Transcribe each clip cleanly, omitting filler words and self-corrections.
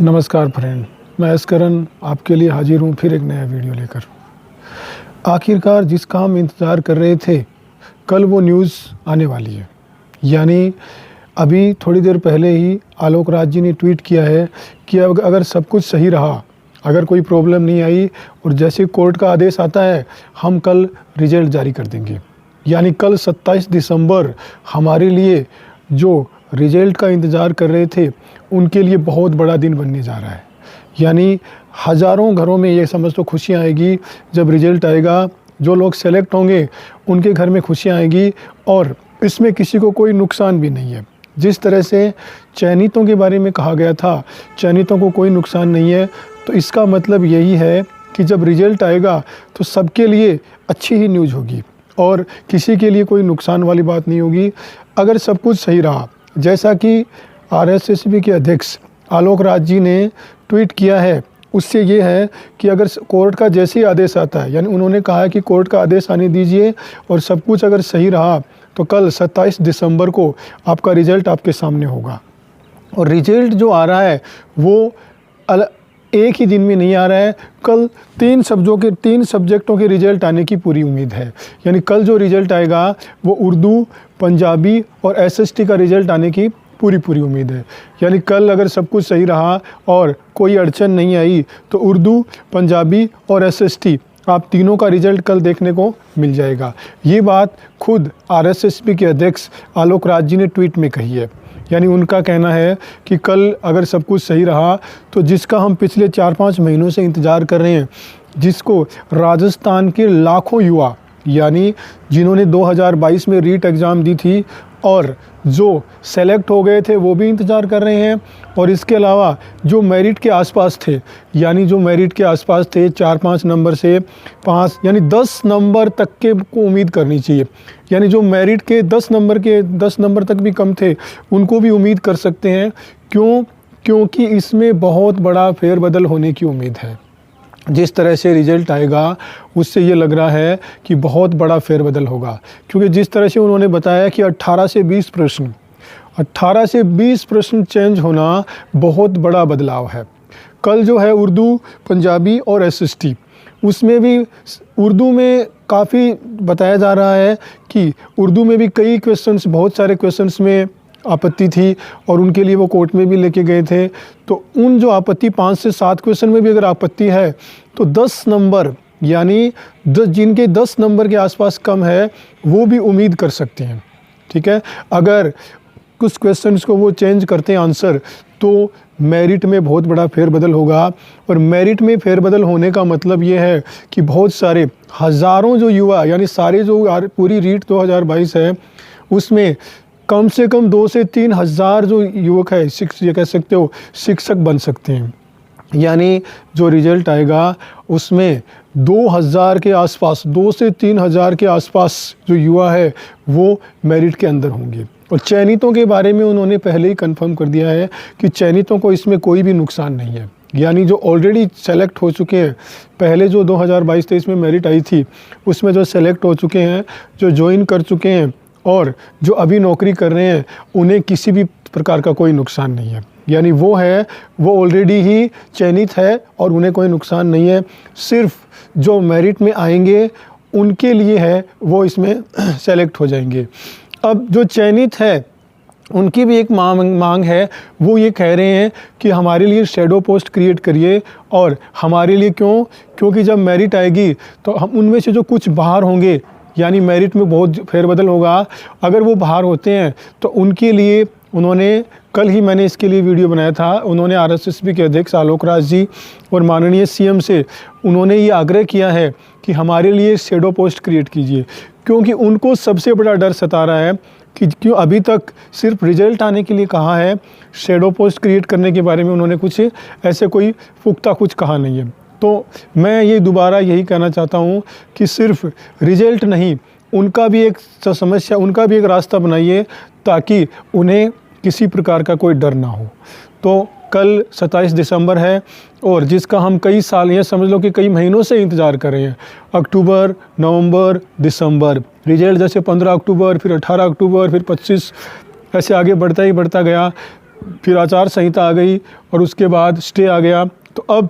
नमस्कार फ्रेंड, मैं अस्करन आपके लिए हाजिर हूँ फिर एक नया वीडियो लेकर। आखिरकार जिसका हम इंतज़ार कर रहे थे, कल वो न्यूज़ आने वाली है। यानी अभी थोड़ी देर पहले ही आलोक राज जी ने ट्वीट किया है कि अगर सब कुछ सही रहा, अगर कोई प्रॉब्लम नहीं आई और जैसे कोर्ट का आदेश आता है, हम कल रिजल्ट जारी कर देंगे। यानी कल 27 दिसंबर हमारे लिए जो रिज़ल्ट का इंतज़ार कर रहे थे, उनके लिए बहुत बड़ा दिन बनने जा रहा है। यानी हज़ारों घरों में ये समझ लो खुशियाँ आएगी जब रिज़ल्ट आएगा। जो लोग सेलेक्ट होंगे उनके घर में खुशियाँ आएगी और इसमें किसी को कोई नुकसान भी नहीं है। जिस तरह से चयनितों के बारे में कहा गया था, चयनितों को कोई नुकसान नहीं है, तो इसका मतलब यही है कि जब रिज़ल्ट आएगा तो सबके लिए अच्छी ही न्यूज़ होगी और किसी के लिए कोई नुकसान वाली बात नहीं होगी। अगर सब कुछ सही रहा, जैसा कि आरएसएसबी के अध्यक्ष आलोक राज जी ने ट्वीट किया है, उससे ये है कि अगर कोर्ट का जैसे ही आदेश आता है, यानी उन्होंने कहा है कि कोर्ट का आदेश आने दीजिए और सब कुछ अगर सही रहा तो कल 27 दिसंबर को आपका रिज़ल्ट आपके सामने होगा। और रिज़ल्ट जो आ रहा है वो एक ही दिन में नहीं आ रहा है। कल 3 सब्जेक्टों के रिज़ल्ट आने की पूरी उम्मीद है। यानी कल जो रिज़ल्ट आएगा वो उर्दू, पंजाबी और एसएसटी का रिज़ल्ट आने की पूरी उम्मीद है। यानी कल अगर सब कुछ सही रहा और कोई अड़चन नहीं आई तो उर्दू, पंजाबी और एसएसटी आप तीनों का रिज़ल्ट कल देखने को मिल जाएगा। ये बात खुद आरएसएसबी के अध्यक्ष आलोक राज जी ने ट्वीट में कही है। यानी उनका कहना है कि कल अगर सब कुछ सही रहा तो जिसका हम पिछले 4-5 महीनों से इंतज़ार कर रहे हैं, जिसको राजस्थान के लाखों युवा, यानी जिन्होंने 2022 में रीट एग्ज़ाम दी थी और जो सेलेक्ट हो गए थे वो भी इंतज़ार कर रहे हैं, और इसके अलावा जो मेरिट के आसपास थे, यानी जो मेरिट के आसपास थे 4-5 नंबर से 5 यानी 10 नंबर तक के को उम्मीद करनी चाहिए। यानी जो मेरिट के 10 नंबर तक भी कम थे उनको भी उम्मीद कर सकते हैं। क्योंकि इसमें बहुत बड़ा फेरबदल होने की उम्मीद है। जिस तरह से रिज़ल्ट आएगा उससे ये लग रहा है कि बहुत बड़ा फेरबदल होगा, क्योंकि जिस तरह से उन्होंने बताया कि 18 से 20 प्रश्न चेंज होना बहुत बड़ा बदलाव है। कल जो है उर्दू, पंजाबी और एसएसटी, उसमें भी उर्दू में काफ़ी बताया जा रहा है कि उर्दू में भी कई क्वेश्चंस, बहुत सारे क्वेश्चंस में आपत्ति थी और उनके लिए वो कोर्ट में भी लेके गए थे। तो उन जो आपत्ति 5 से 7 क्वेश्चन में भी अगर आपत्ति है तो 10 नंबर, यानी जिनके 10 नंबर के आसपास कम है वो भी उम्मीद कर सकते हैं। ठीक है, अगर कुछ क्वेश्चंस को वो चेंज करते हैं आंसर, तो मेरिट में बहुत बड़ा फेरबदल होगा। और मेरिट में फेरबदल होने का मतलब ये है कि बहुत सारे हज़ारों जो युवा, यानी सारे जो पूरी रीट 2022 है उसमें कम से कम 2 से 3 हज़ार जो युवक है, ये कह सकते हो शिक्षक बन सकते हैं। यानी जो रिज़ल्ट आएगा उसमें 2 से 3 हज़ार के आसपास जो युवा है वो मेरिट के अंदर होंगे। और चयनितों के बारे में उन्होंने पहले ही कंफर्म कर दिया है कि चयनितों को इसमें कोई भी नुकसान नहीं है। यानी जो ऑलरेडी सेलेक्ट हो चुके हैं, पहले जो 2022-23 में मेरिट आई थी उसमें जो सेलेक्ट हो चुके हैं, जो ज्वाइन कर चुके हैं और जो अभी नौकरी कर रहे हैं, उन्हें किसी भी प्रकार का कोई नुकसान नहीं है। यानी वो ऑलरेडी ही चयनित है और उन्हें कोई नुकसान नहीं है। सिर्फ जो मेरिट में आएंगे उनके लिए है, वो इसमें सेलेक्ट हो जाएंगे। अब जो चयनित है उनकी भी एक मांग है। वो ये कह रहे हैं कि हमारे लिए शैडो पोस्ट क्रिएट करिए। और हमारे लिए क्योंकि जब मेरिट आएगी तो हम उनमें से जो कुछ बाहर होंगे, यानी मेरिट में बहुत फेरबदल होगा, अगर वो बाहर होते हैं तो उनके लिए उन्होंने, कल ही मैंने इसके लिए वीडियो बनाया था, उन्होंने आरएसएसबी के अध्यक्ष आलोक राज जी और माननीय सीएम से उन्होंने ये आग्रह किया है कि हमारे लिए शैडो पोस्ट क्रिएट कीजिए। क्योंकि उनको सबसे बड़ा डर सता रहा है कि क्यों अभी तक सिर्फ रिज़ल्ट आने के लिए कहा है, शैडो पोस्ट क्रिएट करने के बारे में उन्होंने कुछ ऐसे कोई पुख्ता कुछ कहा नहीं है। तो मैं ये दोबारा यही कहना चाहता हूँ कि सिर्फ रिज़ल्ट नहीं, उनका भी एक समस्या, उनका भी एक रास्ता बनाइए ताकि उन्हें किसी प्रकार का कोई डर ना हो। तो कल 27 दिसंबर है और जिसका हम कई साल, ये समझ लो कि कई महीनों से इंतज़ार कर रहे हैं। अक्टूबर, नवंबर, दिसंबर, रिज़ल्ट जैसे 15 अक्टूबर, फिर 18 अक्टूबर, फिर 25, ऐसे आगे बढ़ता गया। फिर आचार संहिता आ गई और उसके बाद स्टे आ गया। तो अब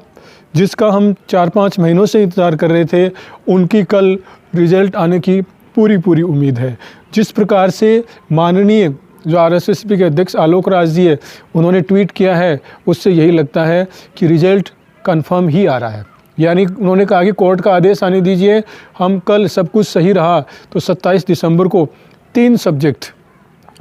जिसका हम 4-5 महीनों से इंतज़ार कर रहे थे, उनकी कल रिज़ल्ट आने की पूरी उम्मीद है। जिस प्रकार से माननीय जो आरएसएसपी के अध्यक्ष आलोक राज जी है, उन्होंने ट्वीट किया है, उससे यही लगता है कि रिज़ल्ट कंफर्म ही आ रहा है। यानी उन्होंने कहा कि कोर्ट का आदेश आने दीजिए, हम कल सब कुछ सही रहा तो 27 दिसंबर को 3 सब्जेक्ट,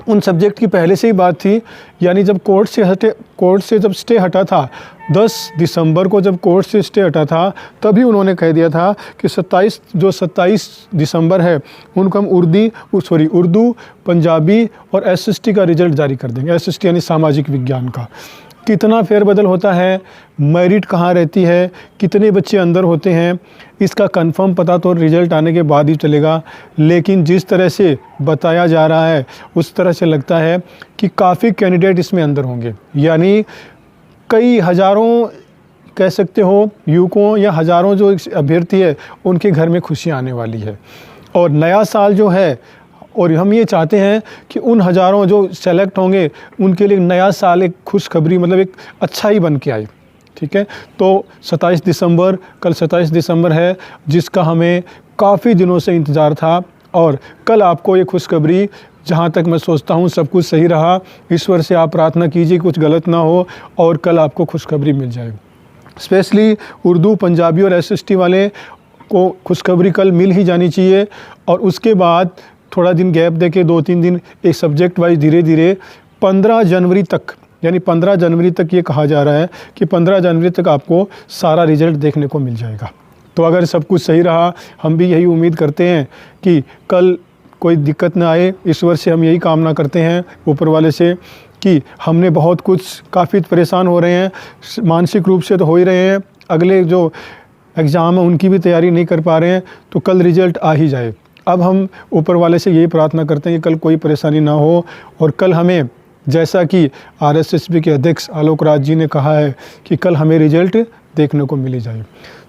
उन सब्जेक्ट की पहले से ही बात थी। यानी जब कोर्ट से जब स्टे हटा था, 10 दिसंबर को जब कोर्ट से स्टे हटा था, तभी उन्होंने कह दिया था कि 27 दिसंबर है, उनको हम उर्दू, पंजाबी और एसएसटी का रिज़ल्ट जारी कर देंगे। एसएसटी यानी सामाजिक विज्ञान का। कितना फेरबदल होता है, मेरिट कहाँ रहती है, कितने बच्चे अंदर होते हैं, इसका कंफर्म पता तो रिज़ल्ट आने के बाद ही चलेगा। लेकिन जिस तरह से बताया जा रहा है, उस तरह से लगता है कि काफ़ी कैंडिडेट इसमें अंदर होंगे। यानी कई हज़ारों कह सकते हो युवकों या हज़ारों जो अभ्यर्थी है, उनके घर में खुशियाँ आने वाली है। और नया साल जो है, और हम ये चाहते हैं कि उन हज़ारों जो सेलेक्ट होंगे, उनके लिए नया साल एक खुशखबरी, मतलब एक अच्छा ही बन के आए। ठीक है, तो 27 दिसंबर, कल 27 दिसंबर है, जिसका हमें काफ़ी दिनों से इंतज़ार था। और कल आपको ये खुशखबरी, जहाँ तक मैं सोचता हूँ सब कुछ सही रहा, ईश्वर से आप प्रार्थना कीजिए कुछ गलत ना हो और कल आपको खुशखबरी मिल जाए। स्पेशली उर्दू, पंजाबी और एसएसटी वाले को खुशखबरी कल मिल ही जानी चाहिए। और उसके बाद थोड़ा दिन गैप देके 2-3 दिन एक सब्जेक्ट वाइज धीरे धीरे 15 जनवरी तक, यानी 15 जनवरी तक ये कहा जा रहा है कि 15 जनवरी तक आपको सारा रिज़ल्ट देखने को मिल जाएगा। तो अगर सब कुछ सही रहा, हम भी यही उम्मीद करते हैं कि कल कोई दिक्कत ना आए। ईश्वर से हम यही कामना करते हैं, ऊपर वाले से, कि हमने बहुत कुछ काफ़ी परेशान हो रहे हैं, मानसिक रूप से तो हो ही रहे हैं, अगले जो एग्ज़ाम है उनकी भी तैयारी नहीं कर पा रहे हैं, तो कल रिज़ल्ट आ ही जाए। अब हम ऊपर वाले से यही प्रार्थना करते हैं कि कल कोई परेशानी ना हो और कल हमें, जैसा कि आरएसएसपी के अध्यक्ष आलोक राज जी ने कहा है, कि कल हमें रिज़ल्ट देखने को मिल जाए।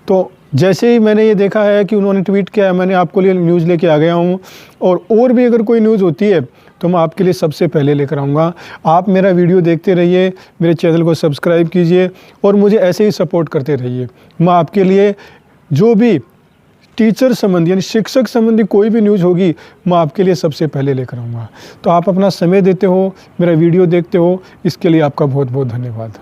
तो जैसे ही मैंने ये देखा है कि उन्होंने ट्वीट किया है, मैंने आपको लिए न्यूज़ लेके आ गया हूँ। और भी अगर कोई न्यूज़ होती है तो मैं आपके लिए सबसे पहले लेकर आऊँगा। आप मेरा वीडियो देखते रहिए, मेरे चैनल को सब्सक्राइब कीजिए और मुझे ऐसे ही सपोर्ट करते रहिए। मैं आपके लिए जो भी टीचर संबंधी यानी शिक्षक संबंधी कोई भी न्यूज़ होगी, मैं आपके लिए सबसे पहले लेकर आऊँगा। तो आप अपना समय देते हो, मेरा वीडियो देखते हो, इसके लिए आपका बहुत बहुत धन्यवाद।